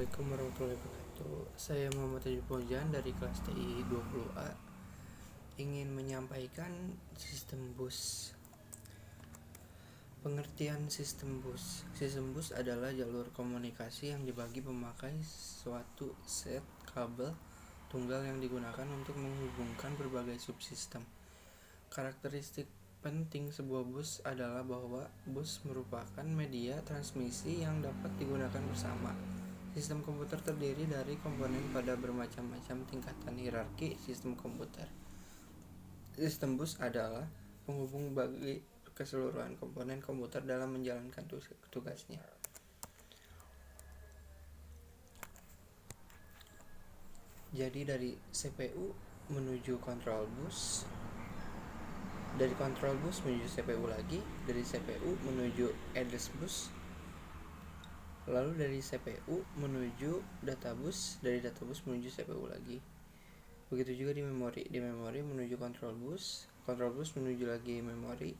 Assalamualaikum warahmatullahi wabarakatuh. Saya Muhammad Tajib Fauzan dari kelas TI 20A ingin menyampaikan sistem bus. Pengertian sistem bus. Sistem bus adalah jalur komunikasi yang dibagi pemakai suatu set kabel tunggal yang digunakan untuk menghubungkan berbagai subsistem. Karakteristik penting sebuah bus adalah bahwa bus merupakan media transmisi yang dapat digunakan bersama. Sistem komputer terdiri dari komponen pada bermacam-macam tingkatan hierarki sistem komputer. Sistem bus adalah penghubung bagi keseluruhan komponen komputer dalam menjalankan tugasnya. Jadi dari CPU menuju kontrol bus, dari kontrol bus menuju CPU lagi, dari CPU menuju address bus, lalu dari CPU menuju databus, dari databus menuju CPU lagi. Begitu juga di memori menuju kontrol bus menuju lagi memori,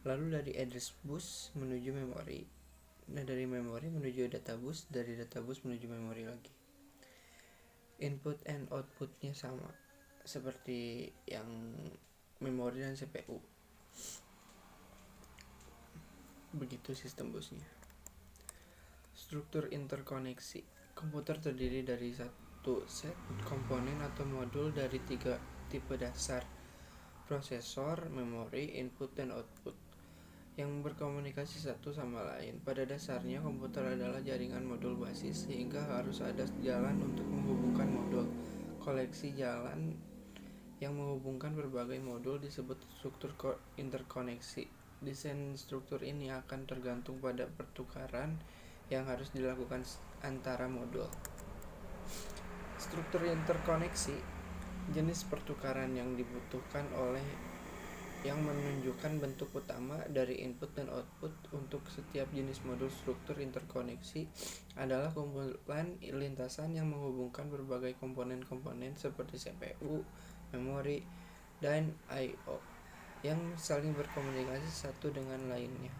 lalu dari address bus menuju memori. Nah, dari memori menuju databus, dari databus menuju memori lagi. Input and outputnya sama seperti yang memori dan CPU. Begitu sistem busnya. Struktur interkoneksi. Komputer terdiri dari satu set komponen atau modul dari 3 tipe dasar: prosesor, memori, input, dan output, yang berkomunikasi satu sama lain. Pada dasarnya, komputer adalah jaringan modul basis, sehingga harus ada jalan untuk menghubungkan modul. Koleksi jalan yang menghubungkan berbagai modul disebut struktur interkoneksi. Desain struktur ini akan tergantung pada pertukaran yang harus dilakukan antara modul. Struktur interkoneksi, jenis pertukaran yang dibutuhkan oleh yang menunjukkan bentuk utama dari input dan output untuk setiap jenis modul. Struktur interkoneksi adalah kumpulan lintasan yang menghubungkan berbagai komponen-komponen seperti CPU, memori, dan I/O yang saling berkomunikasi satu dengan lainnya.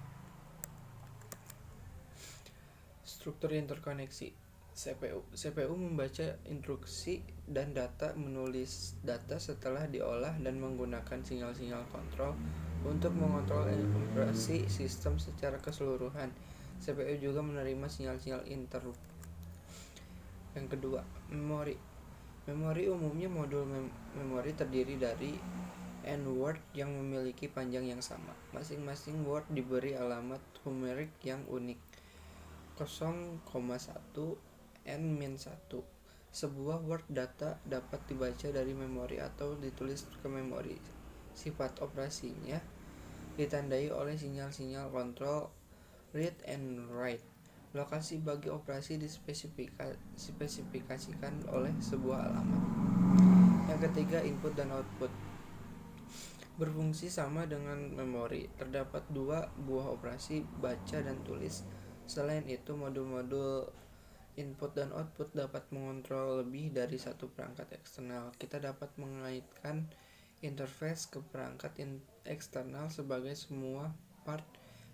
Struktur interkoneksi. CPU membaca instruksi dan data, menulis data setelah diolah, dan menggunakan sinyal-sinyal kontrol untuk mengontrol operasi sistem secara keseluruhan. CPU juga menerima sinyal-sinyal interrupt. Yang kedua, memori. Memori umumnya modul memori terdiri dari n word yang memiliki panjang yang sama. Masing-masing word diberi alamat numerik yang unik, 0,1 n-1. Sebuah word data dapat dibaca dari memori atau ditulis ke memori. Sifat operasinya ditandai oleh sinyal-sinyal kontrol read and write. Lokasi bagi operasi dispesifikasikan oleh sebuah alamat. Yang ketiga, input dan output. Berfungsi sama dengan memori. Terdapat 2 buah operasi, baca dan tulis. Selain itu, modul-modul input dan output dapat mengontrol lebih dari satu perangkat eksternal. Kita dapat mengaitkan interface ke perangkat eksternal sebagai semua part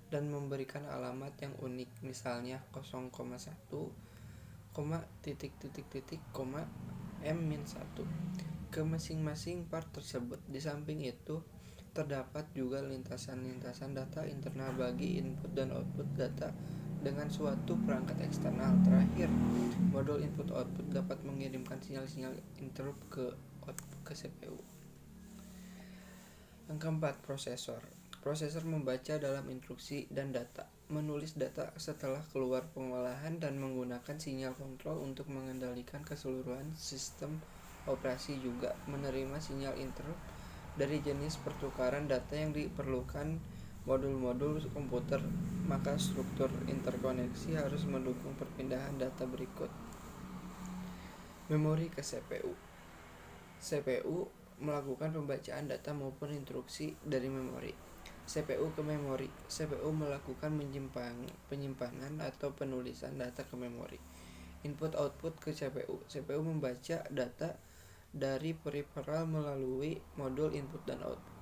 dan memberikan alamat yang unik, misalnya 0,1, m-1 ke masing-masing part tersebut. Di samping itu, terdapat juga lintasan-lintasan data internal bagi input dan output data dengan suatu perangkat eksternal. Terakhir, modul input-output dapat mengirimkan sinyal-sinyal interrupt ke CPU. Yang keempat, prosesor. Prosesor membaca dalam instruksi dan data, menulis data setelah keluar pengolahan, dan menggunakan sinyal kontrol untuk mengendalikan keseluruhan sistem operasi. Juga menerima sinyal interrupt dari jenis pertukaran data yang diperlukan modul-modul komputer. Maka struktur interkoneksi harus mendukung perpindahan data berikut. Memori ke CPU. CPU melakukan pembacaan data maupun instruksi dari memori. CPU ke memori. CPU melakukan penyimpanan atau penulisan data ke memori. Input-output ke CPU. CPU membaca data dari peripheral melalui modul input dan output.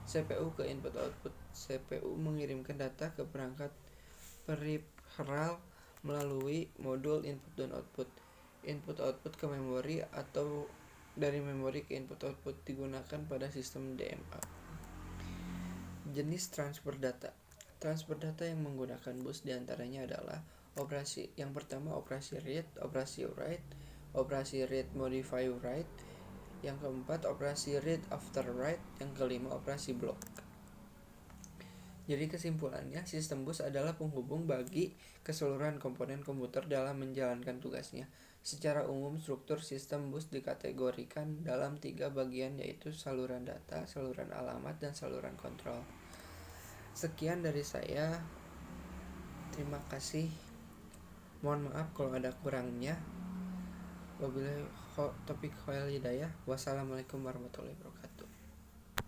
CPU ke input-output. CPU mengirimkan data ke perangkat peripheral melalui modul input dan output. Input-output ke memori atau dari memori ke input-output digunakan pada sistem DMA. Jenis transfer data. Transfer data yang menggunakan bus diantaranya adalah yang pertama operasi read, operasi write, operasi read modify write, yang keempat operasi read after write, yang kelima operasi block. Jadi kesimpulannya, sistem bus adalah penghubung bagi keseluruhan komponen komputer dalam menjalankan tugasnya. Secara umum, struktur sistem bus dikategorikan dalam 3 bagian, yaitu saluran data, saluran alamat, dan saluran kontrol. Sekian dari saya. Terima kasih. Mohon maaf kalau ada kurangnya. Wabillahi taufiq wal hidayah. Wassalamualaikum warahmatullahi wabarakatuh.